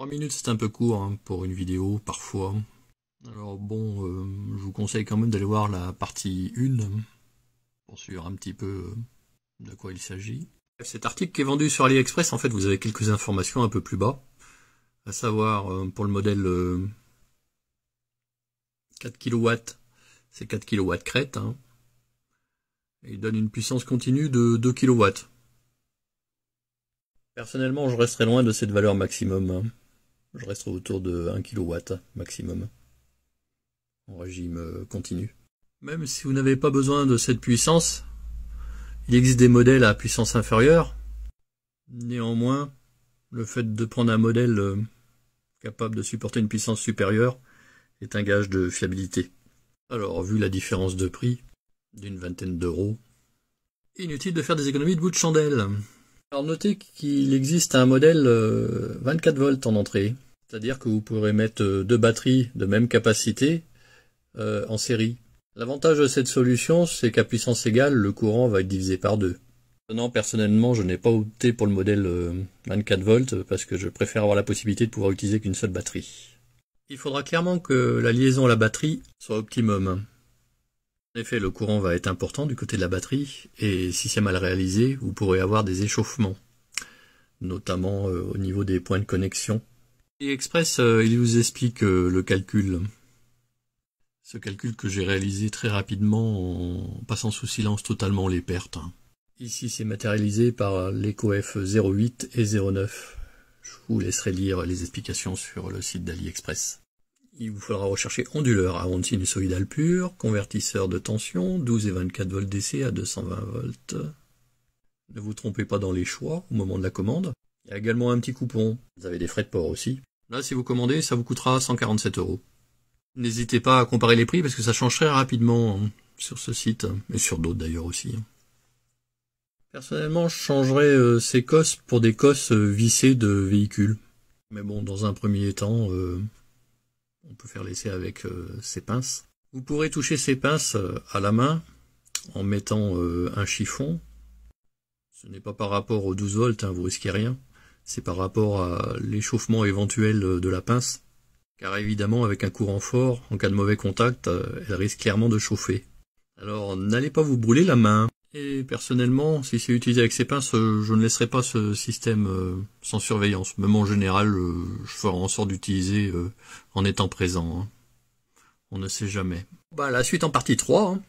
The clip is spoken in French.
3 minutes c'est un peu court hein, pour une vidéo parfois. Alors bon, je vous conseille quand même d'aller voir la partie 1 pour suivre un petit peu de quoi il s'agit. Cet article qui est vendu sur AliExpress, en fait vous avez quelques informations un peu plus bas, à savoir pour le modèle 4 kW, c'est 4 kW crête, hein, et il donne une puissance continue de 2 kW. Personnellement je resterai loin de cette valeur maximum, hein. Je resterai autour de 1 kW maximum, en régime continu. Même si vous n'avez pas besoin de cette puissance, il existe des modèles à puissance inférieure. Néanmoins, le fait de prendre un modèle capable de supporter une puissance supérieure est un gage de fiabilité. Alors, vu la différence de prix, d'une vingtaine d'euros, inutile de faire des économies de bout de chandelle. Alors notez qu'il existe un modèle 24 volts en entrée, c'est-à-dire que vous pourrez mettre deux batteries de même capacité en série. L'avantage de cette solution, c'est qu'à puissance égale, le courant va être divisé par 2. Non, personnellement, je n'ai pas opté pour le modèle 24 volts parce que je préfère avoir la possibilité de pouvoir utiliser qu'une seule batterie. Il faudra clairement que la liaison à la batterie soit optimum. En effet, le courant va être important du côté de la batterie, et si c'est mal réalisé, vous pourrez avoir des échauffements, notamment au niveau des points de connexion. AliExpress, il vous explique le calcul. Ce calcul que j'ai réalisé très rapidement en passant sous silence totalement les pertes. Ici, c'est matérialisé par l'EcoF 08 et 09. Je vous laisserai lire les explications sur le site d'AliExpress. Il vous faudra rechercher onduleur à onde sinusoïdale pure, convertisseur de tension, 12 et 24 volts DC à 220 volts. Ne vous trompez pas dans les choix au moment de la commande. Il y a également un petit coupon. Vous avez des frais de port aussi. Là, si vous commandez, ça vous coûtera 147 €. N'hésitez pas à comparer les prix parce que ça change très rapidement sur ce site, et sur d'autres d'ailleurs aussi. Personnellement, je changerais ces cosses pour des cosses vissées de véhicules. Mais bon, dans un premier temps, on peut faire l'essai avec ces pinces. Vous pourrez toucher ces pinces à la main en mettant un chiffon. Ce n'est pas par rapport aux 12 volts, hein, vous risquez rien. C'est par rapport à l'échauffement éventuel de la pince. Car évidemment, avec un courant fort, en cas de mauvais contact, elle risque clairement de chauffer. Alors, n'allez pas vous brûler la main. Et personnellement, si c'est utilisé avec ces pinces, je ne laisserai pas ce système sans surveillance. Même en général, je ferai en sorte d'utiliser en étant présent. Hein. On ne sait jamais. Bah, la suite en partie 3. Hein.